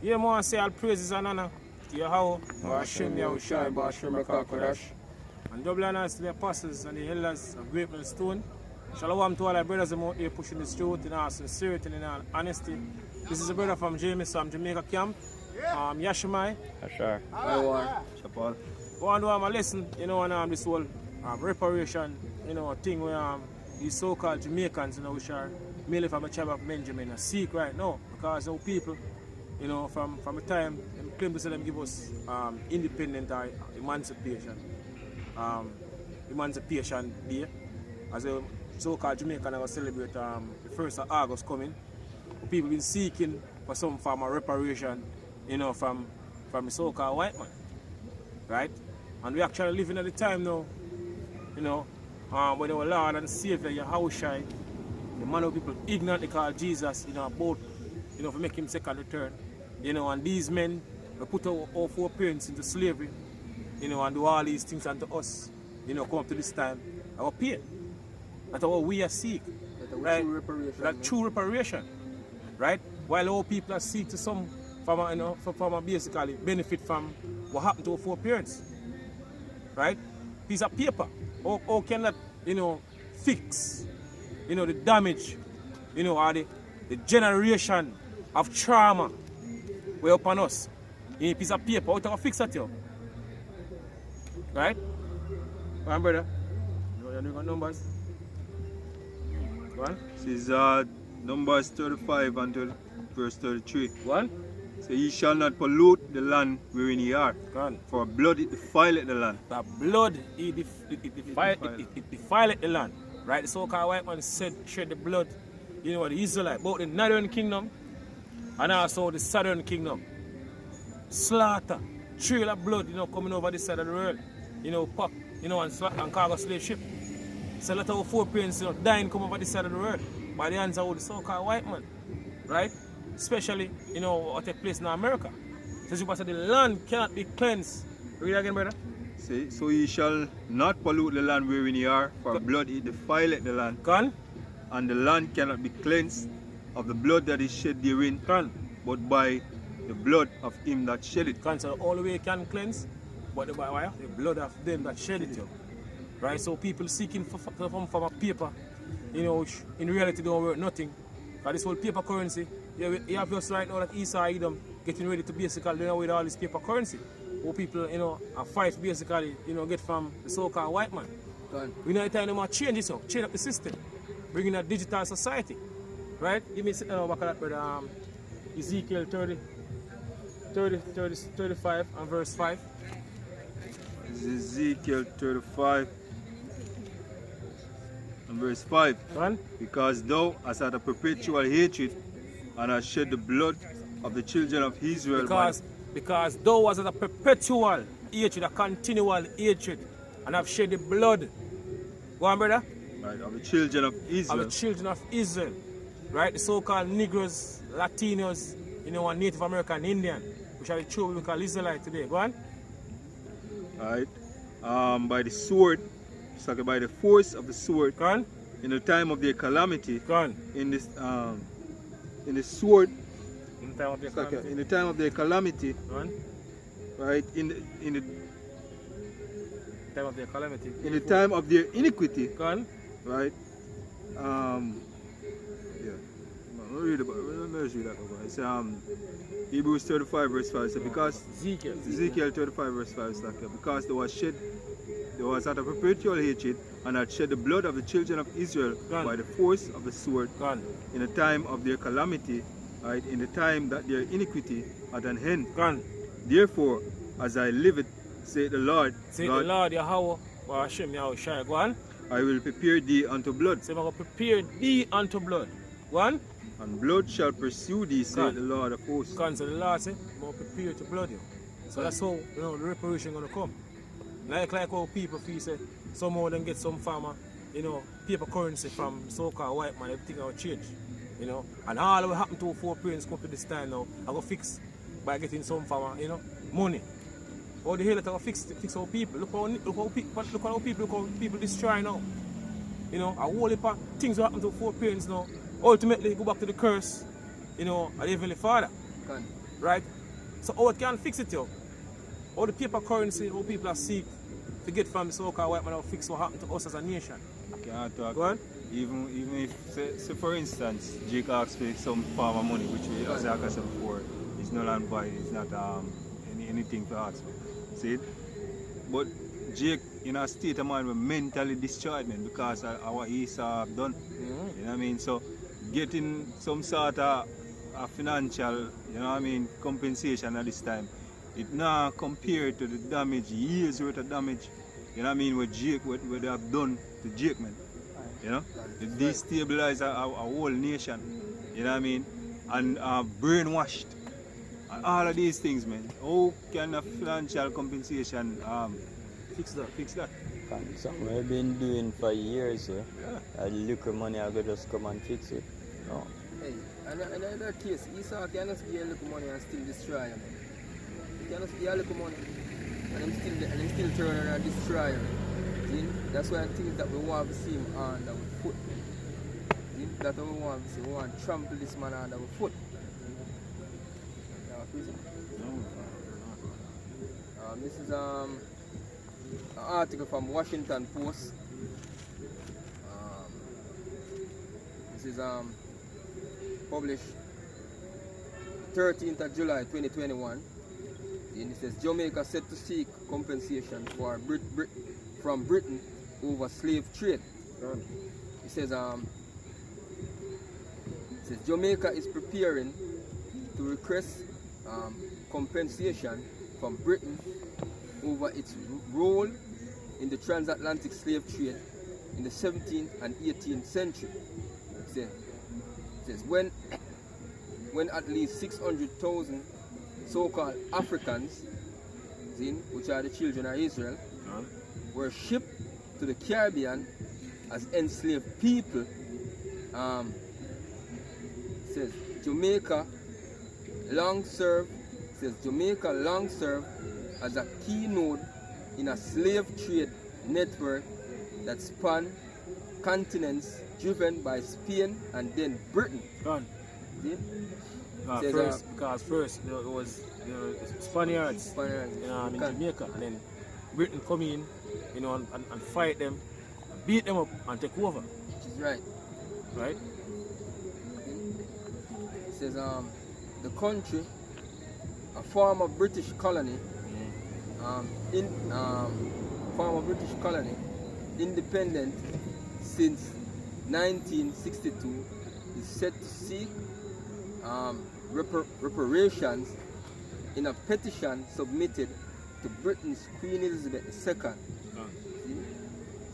Yeah, man, say all praises and honor to Yahweh, Hashem Yahushai, Hashem Kodesh, and double honors to the apostles and the elders of Great Millstone. Shalom to all our brothers out here pushing this truth in our sincerity and in our honesty. This is a brother from Jamaica camp. Yashimai. Ashar. Chapal. I want to have a lesson, on this whole reparation, thing where these so-called Jamaicans, which are mainly from the tribe of Benjamin, are seek right now because our people, from the time they claim to say them give us independent or emancipation day, as a so-called Jamaican are celebrate the 1st of August coming. People been seeking for some form of reparation, from the so-called white man, right? And we actually living at the time now, when our Lord and Savior Yahushai, the man of people ignorantly call Jesus, about, to make him second return, and these men we put our foreparents into slavery, and do all these things unto us, come up to this time, our pain. That's what we are seek, right? True reparation, that true reparation, right? While our people are seek to some from basically benefit from what happened to our foreparents, right? Piece of paper, how can that, fix, the damage, or the generation of trauma way upon us in a piece of paper? How to fix that, right? Go on, brother. You got numbers? Go on. This is Numbers 35 until verse 33. Go on. So ye shall not pollute the land wherein ye are, Go on. for blood it defileth the land. The blood, it defileth the land. Right? The so-called white man shed the blood, the Israelite, both the northern kingdom and also the southern kingdom. Slaughter, trail of blood, coming over this side of the world. Pop, and cargo slave ship. So let our foreparents, dying come over this side of the world by the hands of the so-called white man. Right? Especially, what take place in America. So you say the land cannot be cleansed. Read again, brother. Say, so ye shall not pollute the land wherein ye are, for blood it defileth the land. Gone. And the land cannot be cleansed of the blood that is shed therein, Gone. but by the blood of him that shed it. Gone. So all the way can cleanse, but the blood of them that shed it. Right? So people seeking for a paper, which in reality don't worth nothing. Because this whole paper currency, you have just right now that Esau Edom getting ready to basically do away with all this paper currency. Where people, are fight basically, get from the so-called white man. We know the time they must change it, change up the system, bringing a digital society. Right? Give me back at that, brother. Ezekiel 35 and verse 5. Ezekiel 35 and verse 5. One. Because thou hast had a perpetual hatred and hast shed the blood of the children of Israel. Because thou was a perpetual hatred, a continual hatred, and have shed the blood. Go on, brother. Right, of the children of Israel. Of the children of Israel. Right, the so-called Negroes, Latinos, and Native American Indian, which are the true we call Israelite today. Go on. Right. By the sword, by the force of the sword. Go on. In the time of their calamity. Go on. In the sword. In the time of their calamity. Go on. Right. In the time of their calamity. In the time of their iniquity. Go on. Right. Read about let's read that over. It's Hebrews 35 verse 5. So because Ezekiel 35 verse 5 is like because there was at a perpetual hatred and had shed the blood of the children of Israel by the force of the sword in the time of their calamity, right, in the time that their iniquity had an end. Therefore, as I live it, saith the Lord, the Lord Yahweh, Hashem Yahushai, go on. I will prepare thee unto blood. So I'm going to prepare thee unto blood. Go on. And blood shall pursue thee, saith the Lord of hosts. So the Lord said, I'm going to prepare to blood you. So that's how the reparation is going to come. Like how people feel say somehow then get some form of paper currency from so-called white man, everything will change. And all that will happen to our foreparents come to this time now, I go fix by getting some form of money. Or the hell that I fix our people. Look how people destroy now. A whole heap of things will happen to our foreparents now. Ultimately go back to the curse, of the Heavenly Father. right? So how it can fix it, yo? All the paper currency, how people are seek to get from the so-called white man, will fix what happened to us as a nation. Can't talk. Go on. Even if, say for instance, Jake asks for some form of money, which we, as I said before, is null and void, it's not anything to ask for. See? But Jake, in a state of mind, we're mentally destroyed, man, because of what he's done. You know what I mean? So, getting some sort of a financial, you know what I mean, compensation at this time, it now compared to the damage, years worth of damage, you know what I mean, what they have done to Jake, man. You know, it destabilized our whole nation, you know what I mean, and brainwashed, and all of these things, man. How can a financial compensation fix that? Something we've been doing for years, yeah. A little money I could just come and fix it. No. Hey, and in that case, Esau can just give a little money and still destroy him. He can just give a little money and him still turn around and destroy him. That's why I think that we want to see him under our foot. That's what we want to see. We want to trample this man under our foot. This is an article from Washington Post. This is published 13th of July 2021. And it says Jamaica set to seek compensation for from Britain over slave trade. It says Jamaica is preparing to request compensation from Britain over its role in the transatlantic slave trade in the 17th and 18th century. It says when at least 600,000 so-called Africans, which are the children of Israel, were shipped to the Caribbean as enslaved people. Says Jamaica long served as a key node in a slave trade network that spanned continents driven by Spain and then Britain. Because first it was Spaniards in Jamaica, and then Britain come in, and fight them, and beat them up and take over. Which is right. Right? It says the country, a former British colony, independent since 1962, is set to seek reparations in a petition submitted to Britain's Queen Elizabeth II.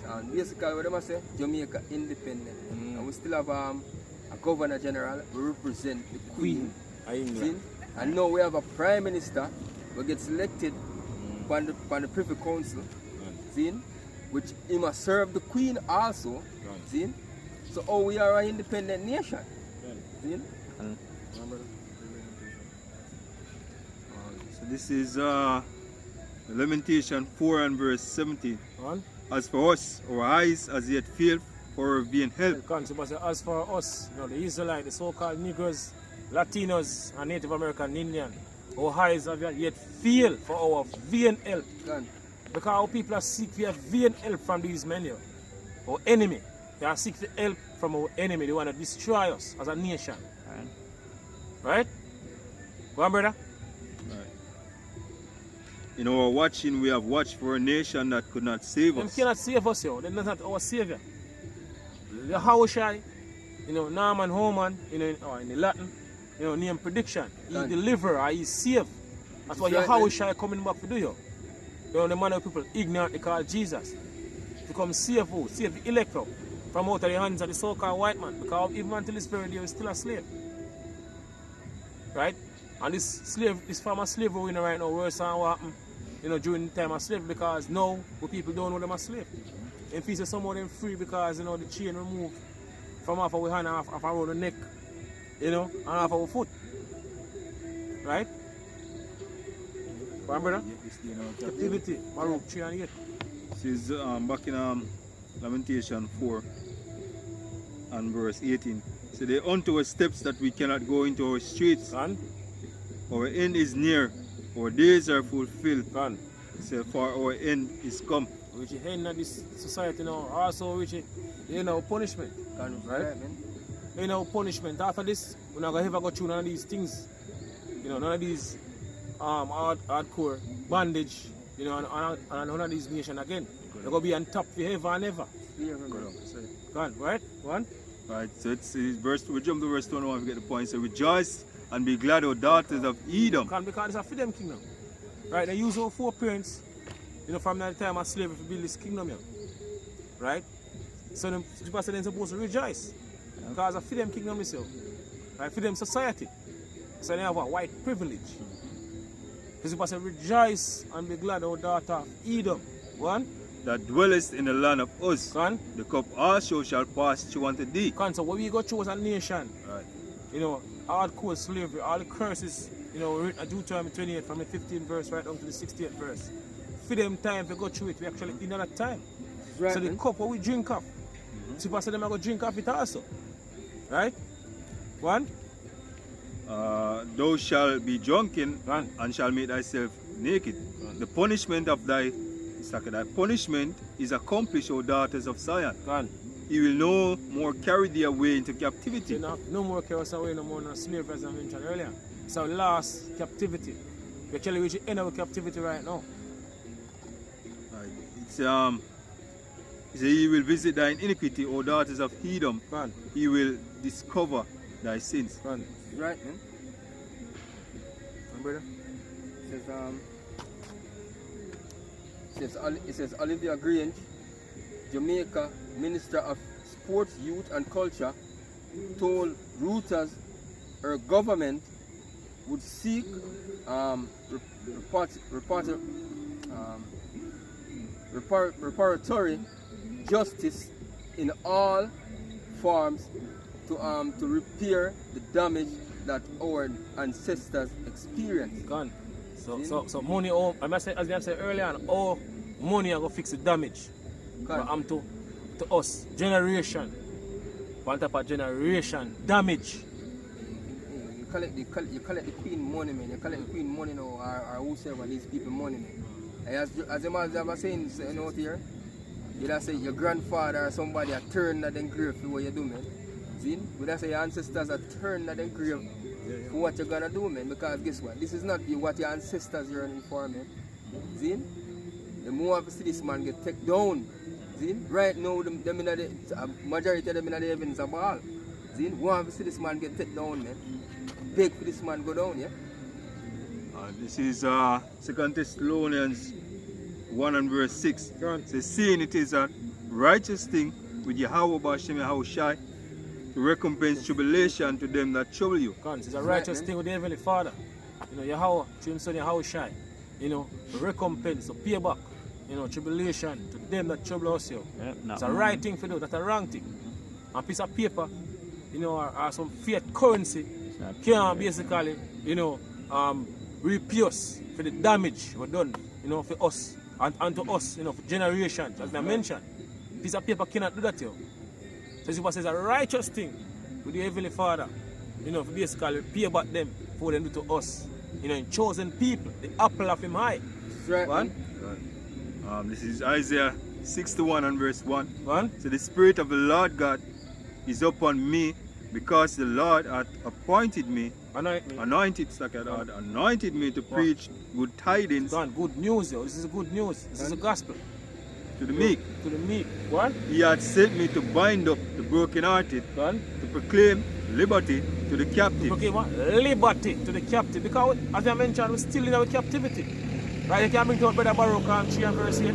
And basically what they say, Jamaica independent. And we still have a Governor General who represent the Queen. And now we have a Prime Minister who gets elected by the Privy Council, which he must serve the Queen also. So how we are an independent nation. So this is Lamentation 4 and verse 17. As for us, our eyes as yet fail for our being helped. As for us, the Israelites, the so-called Negroes, Latinos, and Native American Indian, our eyes have yet fail for our vain help. Because our people are seeking vain help from these men, our enemy. They are seeking help from our enemy. They want to destroy us as a nation. Right? Go on, brother. In our watching, we have watched for a nation that could not save us. They cannot save us, yo. They're not our savior. The Hawashai, Norman Homan, in the Latin, name prediction. He deliver, he save. That's why Hawashai coming back to do you. The man of people ignorant, they call Jesus. To come save who? Save the elect from out of the hands of the so-called white man. Because even until this very day, he's still a slave. Right? And this form of slavery right now worse than what happened during the time of slavery, because now people don't know them as slave. And if you say some of them free because the chain removed from off our hand, off around the neck, and off our foot. Right? Go on, brother. Captivity, Baruch 3 and 8. This is back in Lamentation 4 and verse 18. So they unto our steps that we cannot go into our streets. Our end is near, our days are fulfilled. Gone. So for our end is come. Which is end of this society now. Also, which is, punishment. Gone, Right? man. Punishment. After this, we're not going to ever go through none of these things. None of these hardcore bondage, and none of these nations again. They're going to be on top forever and ever. Yeah, man. Gone, right? One? Right, so it's verse, we jump to verse 21 to get the point. So rejoice and be glad, O daughters of Edom. Because it's a freedom kingdom. Right? They use our foreparents, from that time of slavery to build this kingdom here. Right? So the people say they're supposed to rejoice. Because it's a freedom kingdom is here. Right? Freedom society. So they have a white privilege. Because people say rejoice and be glad, O daughter of Edom. One? That dwellest in the land of Uz. Gone? The cup also shall pass through unto thee. Gone. So what we go through as a nation, Right. hardcore slavery, all the curses, written at Deuteronomy 28 from the 15th verse right down to the 68th verse. For them time to go through it, we actually in that time. Right, So the man. cup what we drink off, people say them are going to drink off it also. Right? One? Thou shalt be drunken Gone. and shall make thyself naked. The punishment of thy punishment is accomplished, O daughters of Zion. Gone. He will no more carry thee away into captivity. No more chaos away, no more slavery as I mentioned earlier. So last captivity. We actually reach the end of our captivity right now. Right. He said, he will visit thine iniquity, O daughters of Edom. Gone. He will discover thy sins. Gone. Right, man. Brother? It says Olivia Grange, Jamaica Minister of Sports, Youth and Culture, told Reuters her government would seek reparatory justice in all forms to repair the damage that our ancestors experienced. Gone. So money, as I said earlier on, all money are going to fix the damage. Gone. To us, generation. On top of generation, damage. You collect the queen money, man. You collect the queen money now, or whosoever these people money, man. As the man was saying out here, you don't say your grandfather or somebody are turned at them grave for what you do, man. See? We don't say your ancestors are turned at them grave for what you're gonna do, man. Because guess what? This is not what your ancestors are running for, man. See? The more of see this man get taken down. See? Right now, them in the majority of them in the heavens are ball. See? Want to see this man get taken down, man. Beg for this man go down, yeah? This is 2 Thessalonians 1 and verse 6. It says, seeing it is a righteous thing with Yahweh Bashem Yahushai to recompense tribulation to them that trouble you. It's a righteous thing with the Heavenly Father. Yahweh, to him son Yahushai. Recompense, so pay back. Tribulation to them that trouble us. It's a right thing for do, that's a wrong thing. A piece of paper, or some fiat currency can basically, repay us for the damage we've done, for us and to us, for generations, as I mentioned. Piece of paper cannot do that, So it says a righteous thing with the Heavenly Father, for basically pay back them for what they do to us, in chosen people, the apple of him eye. Right. One. This is Isaiah 61 and verse 1. One. So the Spirit of the Lord God is upon me, because the Lord hath appointed me, anointed me to preach good tidings. Good news, yo. This is good news. This is the gospel. To the meek. To the meek. One. He hath sent me to bind up the brokenhearted, One. to proclaim liberty to the captive. Okay, what? Liberty to the captive. Because, as I mentioned, we're still in our captivity. Right? You can bring to Brother Baruch and 3 and verse 8. You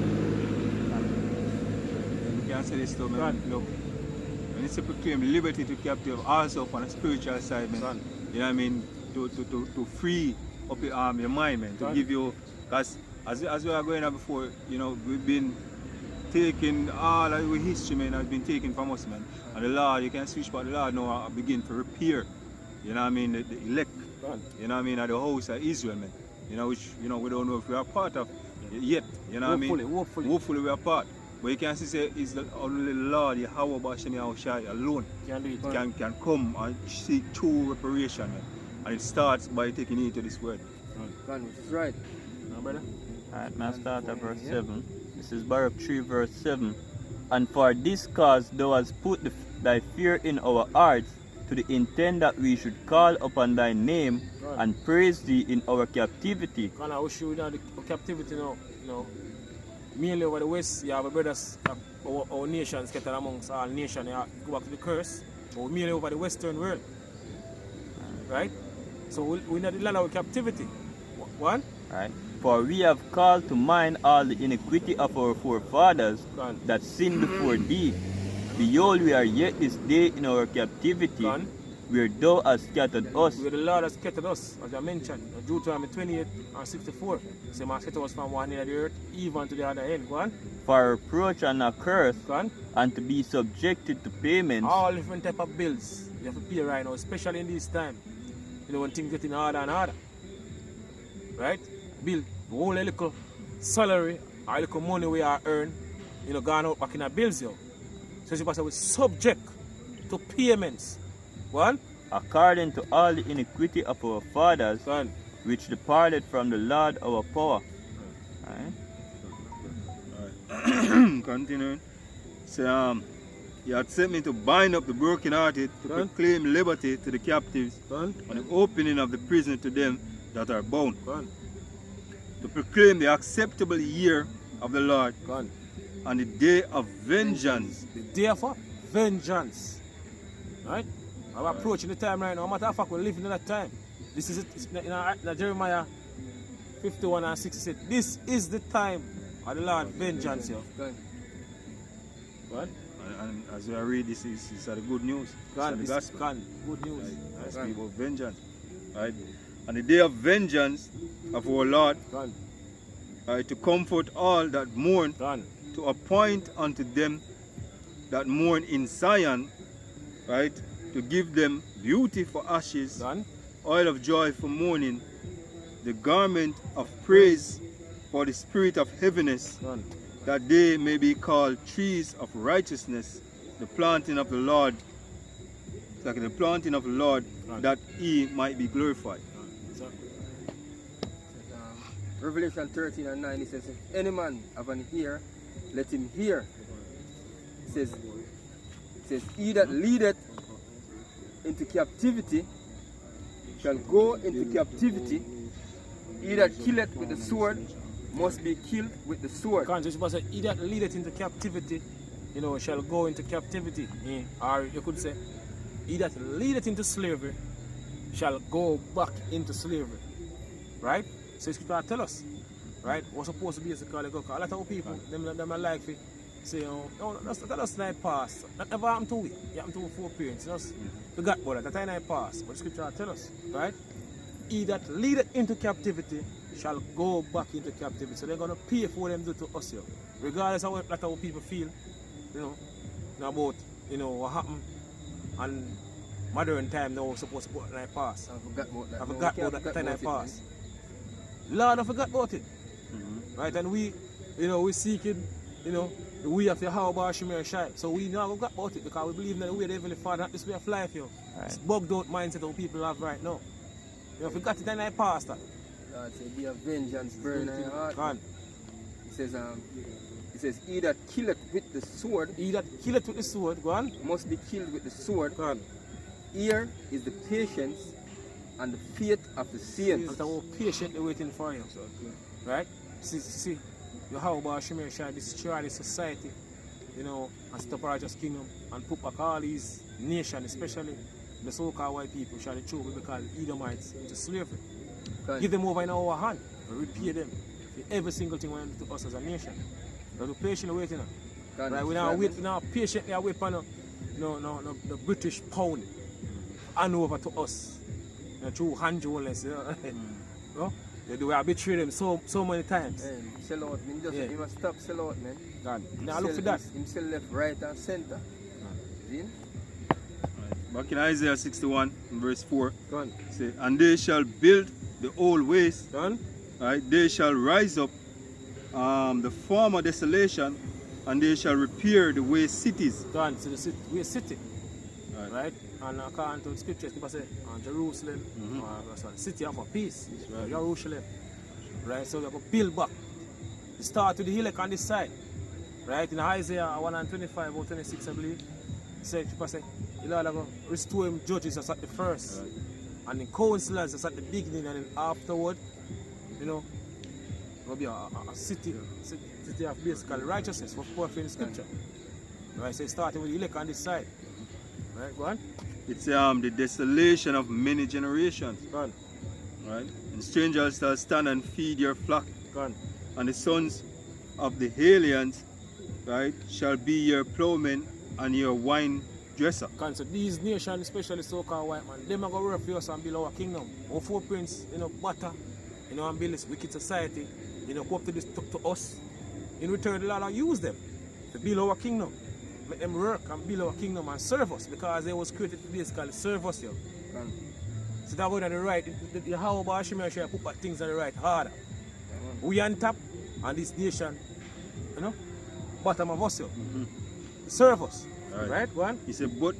can say this to me. Look, when you say proclaim liberty to captive, also on a spiritual side, man. You know what I mean? To free up your mind, man. To give you, because as we are going on before, we've been taking all of our history, man, has been taken from us, man. And the Lord, you can switch, but the Lord now begin to repair, you know what I mean, the elect, you know what I mean, at the house of Israel, man. Which, we don't know if we are part of yet, you know what I mean? Hopefully we are part. But you can see, say, it's the only Lord, Yahweh Bashem Yahushai alone can come and seek true reparation, man. And it starts by taking heed to this word. Which is right. No, brother? Alright, now start at verse 7. This is Baruch 3 verse 7. And for this cause thou hast put thy fear in our hearts, to the intent that we should call upon thy name and praise thee in our captivity. Can I wish you the captivity now? Mainly over the west, you have a brothers, our nations scattered amongst all nations. You go back to the curse, but mainly over the western world. Right? So we're not the land of captivity. One? Right? For we have called to mind all the iniquity of our forefathers that sinned before thee. Behold, we are yet this day in our captivity, where thou hast scattered us. Where the Lord has scattered us, as I mentioned, Deuteronomy 28 and 64. So man scattered us from one end of the earth, even to the other end. Go on. For reproach and a curse, Go on. and to be subjected to payments. All different type of bills you have to pay right now, especially in this time. When things getting harder and harder. Right? Bill, whole little salary, or little money we are earn, gone out back in our bills, yo. So it's supposed to be subject to payments. One? According to all the iniquity of our fathers, One. which departed from the Lord our power. Right. Continuing. So, you had sent me to bind up the brokenhearted, to proclaim liberty to the captives, and the opening of the prison to them that are bound. To proclaim the acceptable year of the Lord, and the day of vengeance. The day of what? Vengeance. Right? I'm approaching the time right now. No matter how fact we're living in that time. This is it. In Jeremiah 51 and 6 said, this is the time of the Lord vengeance. Yo. What? And as we read, this is the good news. God, the gospel. God, good news. Right? Speak about vengeance. Right? And the day of vengeance of our Lord, right, to comfort all that mourn, to appoint unto them that mourn in Zion, right, to give them beauty for ashes, oil of joy for mourning, the garment of praise for the spirit of heaviness, that they may be called trees of righteousness, the planting of the Lord, like the planting of the Lord, that he might be glorified. Revelation 13 and 9, it says, if any man have an ear, let him hear. It says, he that leadeth into captivity shall go into captivity. He that killeth with the sword must be killed with the sword. He that leadeth into captivity, shall go into captivity. Or you could say, he that leadeth into slavery shall go back into slavery. Right? So Scripture tell us, right? What's supposed to be a lot of people, them are like to say, no, that's not past. That never happened to we. It happened to 4 parents. Just forgot about that. That's not past. But Scripture tell us, right? He that leadeth into captivity shall go back into captivity. So they're gonna pay for what them do to us here. Regardless of what how people feel, about what happened and modern time now supposed to put that past. I forgot about that. I forgot about that time past. Lord, I forgot about it. Right? And we seeking, the way of Yahweh Shemer Shai. So we never forgot about it because we believe in the way of the Heavenly Father, not this way of life, yo. Right. It's bugged out mindset that people have right now. Forgot it and I passed that. God said, be a vengeance burn in your heart. It says, he that killeth with the sword. He that killeth with the sword, go on. Must be killed with the sword. Go on. Here is the patience and the faith of the saints. And how patiently waiting for you. Right? See, Yahweh Shemer Shai destroy the society, and stop our just kingdom and put back all these nations, especially the so-called white people, shall the true we call Edomites, into slavery. Give them over in our hand, and repay them for every single thing we do to us as a nation. But we're patiently waiting. Right? We're now patiently waiting for the British pound hand over to us. Through handholders, we have betrayed them so many times. Man, sell out, he must stop sell out, man. God. Now look for that. Himself left, right and center. See? Back in Isaiah 61, verse 4, Go say, and they shall build the old ways, Go right? They shall rise up the former desolation, and they shall repair the waste cities. Go on, so the city, we're city. Right? And according to the scriptures, people say, Jerusalem, city of a peace, right. Jerusalem. Right, so we go build back. We start with the hillock on this side. Right, in Isaiah 125 or 26, I believe. People say, the Lord will restore him judges as at the first. Right. And the counselors as at the beginning, and then afterward, you know, will be a city of basically righteousness, what Paul in the scripture. Right, so starting with the hillock on this side. Right, go on. It's the desolation of many generations. Go on. Right? And strangers shall stand and feed your flock. Go on. And the sons of the aliens, right, shall be your plowmen and your wine dresser. So these nations, especially so-called white man, they are going to work for us and build our kingdom. Our footprints, you know, butter, you know, and build this wicked society, you know, come up to this to us. In return, the Lord will use them to build our kingdom. Make them work and build our kingdom and serve us, because they was created to basically serve us here. So that way on the right, how about Shemeshia put back things on the right order. We on top, and this nation, you know, bottom of us here. Serve us. Right, go on. He said, but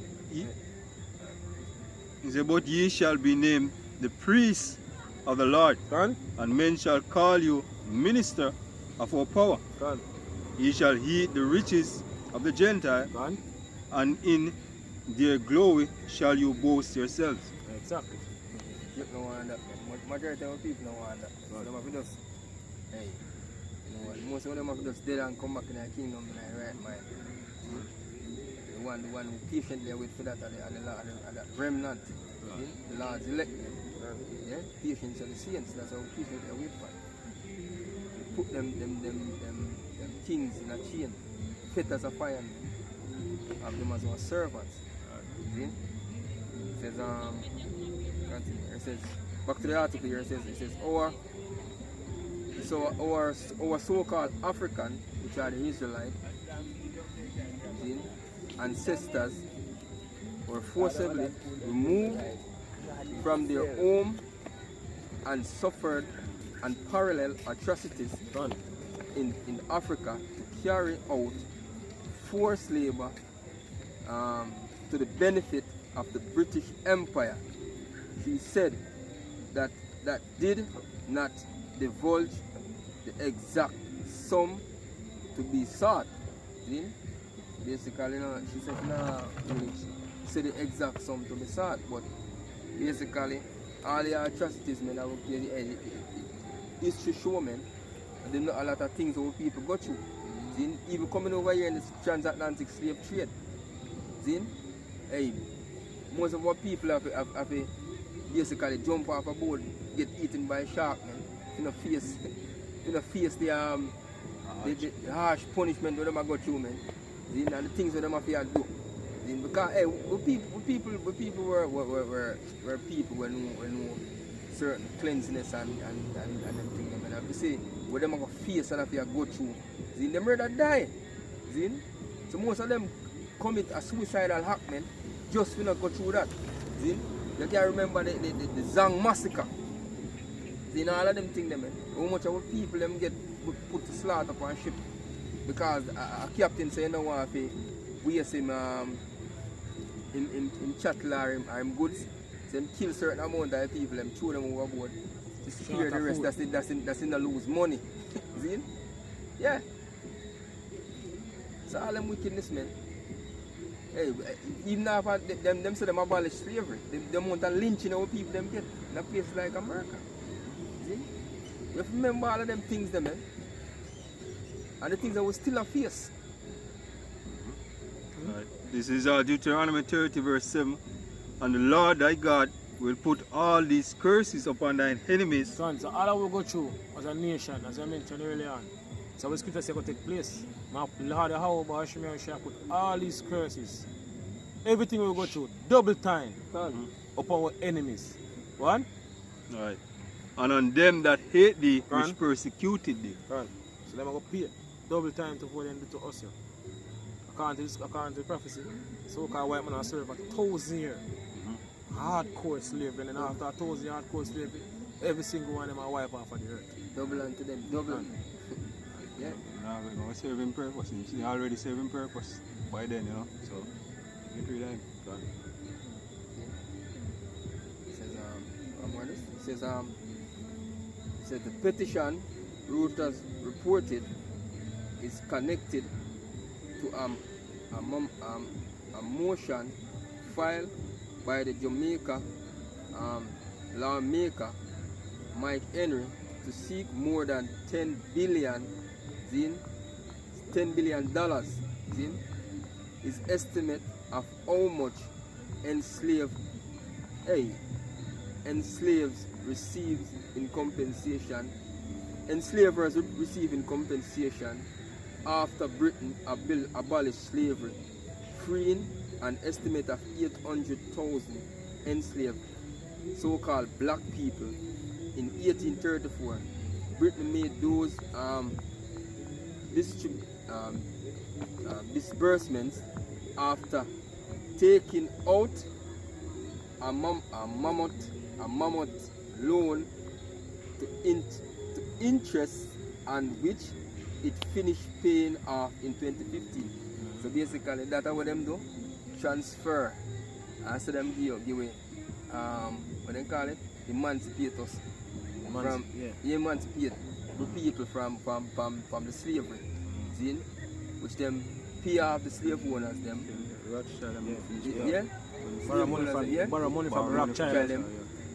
ye shall be named the priests of the Lord, and men shall call you minister of our power. Ye shall eat the riches of the Gentile, and in their glory shall you boast yourselves. Exactly. You don't want that. Majority of people don't want that. So they have to just, hey, you know what, most of them have to just dead and come back in their kingdom in their right mind. The one who patiently wait for that are the remnant. The Lord's elect. Yeah? Patience are the saints. That's how patiently wait for it. Put them kings in a chain, fit as a fire, have them as our servants. See? It says, continue. It says, back to the article here, it says our so-called African, which are the Israelites, see, ancestors were forcibly removed from their home and suffered unparalleled atrocities in Africa to carry out forced labor to the benefit of the British Empire. She said that did not divulge the exact sum to be sought. See? Basically, you know, she said no, really say the exact sum to be sought, but basically all the atrocities, man, that the history show, man, they know a lot of things that people go through. See? Even coming over here in this transatlantic slave trade. See? Hey, most of our people have basically jump off a boat, get eaten by a shark, man. You know, face the harsh punishment that them go through, man. See? And the things that them have to do. See? Because hey, we people were people who know certain cleanliness and them things. And I have to say, what them go face and have to go through. See? Them rather die. See? So most of them commit a suicidal act, man, just to not go through that. See? You can remember the Zang massacre. See, all of them things, man. How much of people them get put to slaughter upon a ship because a captain say, you know what, we waste him in chattel or him goods. So them kill certain amount of people, them throw them overboard to secure the rest. That's in the lose money. See? Yeah. So all them wickedness, man. Hey, even after them say them abolish slavery, them want to lynching our people them get in a place like America. See? We have to remember all of them things them, man. And the things that we still face. Right. This is Deuteronomy 30 verse 7. And the Lord thy God will put all these curses upon thine enemies. So all that we go through as a nation, as I mentioned earlier on, so the scripture say going to take place. Lord, how about Shemeshia put all these curses, everything we go through, double time upon our enemies. One? Right. And on them that hate thee, which persecuted thee. So them are going to pay double time to what them do to us here. According to the prophecy, so-called white man will serve 1,000 years. Hardcore slavery, and then after 1,000 hardcore slavery, every single one of them are wiped off of the earth. Double unto them, double. Yeah. No, we're going to serve him purpose. He already served him purpose by then, you know. So, get rid of him. says the petition Reuters reported is connected to a motion filed by the Jamaica lawmaker Mike Henry to seek more than $10 billion is estimate of how much enslaved receives in compensation. Enslavers receive in compensation after Britain abolished slavery, freeing an estimate of 800,000 enslaved so-called black people in 1834. Britain made those disbursements after taking out a mammoth loan to interest, on which it finished paying off in 2015. So basically that's what them do, transfer, and so them give away what they call it, emancipate us emancipate the people from the slavery, see, which them pay off the slave owners them. Borrow money from Rothschild them.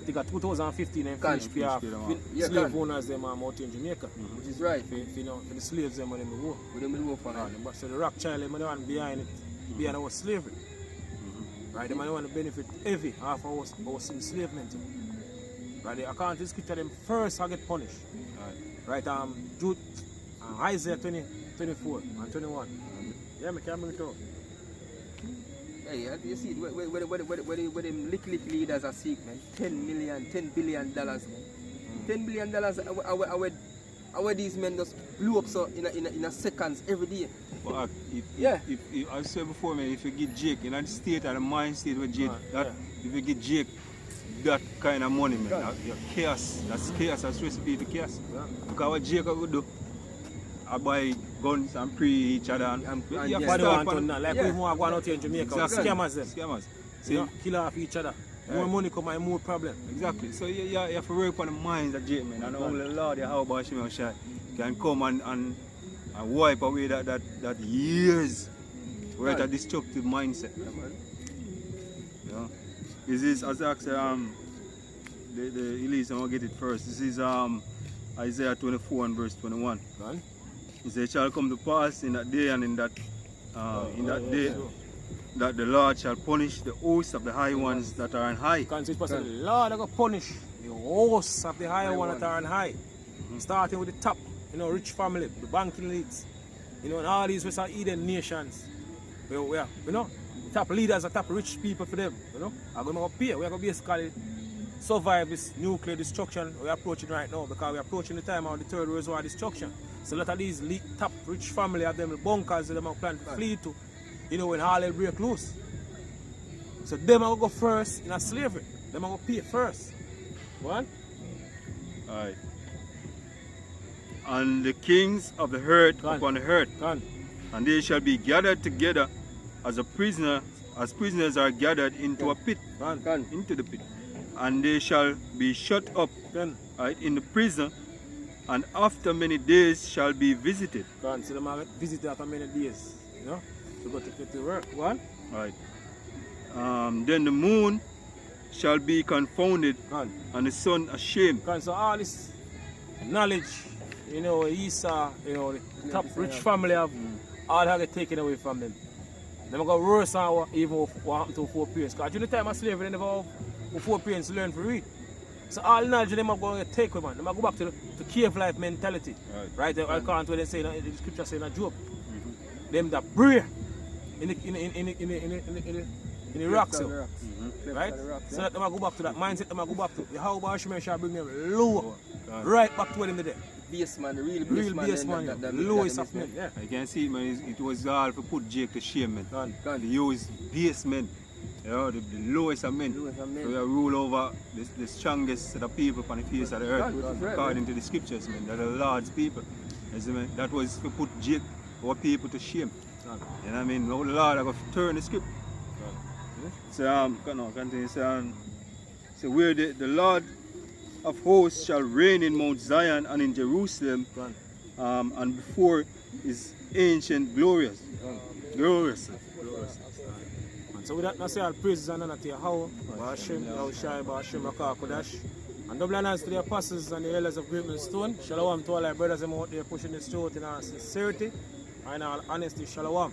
I think 2015 and finished pay off slave owners them out in Jamaica. Which is right. For the slaves them when they work. With them work for them. But so the Rothschild them the one behind it, behind our slavery. Right, they might want to benefit heavy off our enslavement. Right, according to the scripture, them first I get punished. Right, Jude, Isaiah 24 and 21. Yeah, me can bring it out. Hey, you see, where them little leaders are seek, man. $10 billion, man. $10 billion, our these men just blew up so in a seconds every day. But if I said before, man, if you get Jake in that state and the mind state with Jake, if you get Jake that kind of money, man, you're chaos. That's chaos. That's recipe for chaos. Because what Jake would do, I buy guns and pre each other and like we want going out here in Jamaica, exactly. Scammers. See, kill off each other. More money come and more problem. Exactly. So you have to work on the minds of Jake, man. And only the Lord, how about him can come and wipe away that years where that destructive mindset. Yeah. This is, as I said, the Elise, I'm going to get it first. This is Isaiah 24 and verse 21. It says, it shall come to pass in that day and in that day that the Lord shall punish the hosts of the high ones that are on high. The Lord will punish the hosts of the high ones that are on high. Starting with the top, rich family, the banking leagues, and all these West Eden nations. The top leaders, the top rich people for them, are going to pay. We are going to basically survive this nuclear destruction we are approaching right now, because we are approaching the time of the third World War destruction. So a lot of these top rich family have them the bunkers that they are planning to flee to, when all hell break loose. So them are going to go first in a slavery. Them are going to pay first. What? Alright. And the kings of the earth upon the earth, and they shall be gathered together as prisoners are gathered into a pit, into the pit. And they shall be shut up in the prison, and after many days shall be visited. So they might visit after many days, to go to work. What? Right. Then the moon shall be confounded, and the sun ashamed. So all this knowledge, Esau, the top rich family have, all have it taken away from them. They're going to go worse than even what happened to 4 parents. Because during the time of slavery, they never have 4 parents to learn to read. So all knowledge them are going to take away, man. They might go back to the cave life mentality. Right? I can't what they say in the scripture saying a Job. Them that breathe in the rocks. Right? So that they might go back to that mindset, they might go back to how Bashman shall bring them low. Right back to where they there. Base man, the real base man, the lowest of men. Yeah. I can see it, man. It was all to put Jake to shame, man. They use base men, the lowest of men. So we rule over the strongest of the people on the face of the earth, according to the scriptures, man. They're the Lord's people. That was to put Jake, our people, to shame. You know what I mean? Now the Lord are going to turn the script. So, continue. So where the Lord of hosts shall reign in Mount Zion and in Jerusalem, and before his ancient glorious. Glorious. And so with that, I say all praises and honor to Yahweh, Ba'ashem, Yahushai, Ba'ashem, Rakah, Kodash. And double honors to the apostles and the elders of Great Millstone. Shalom to all our brothers out there pushing this truth in our sincerity and our honesty. Shalom.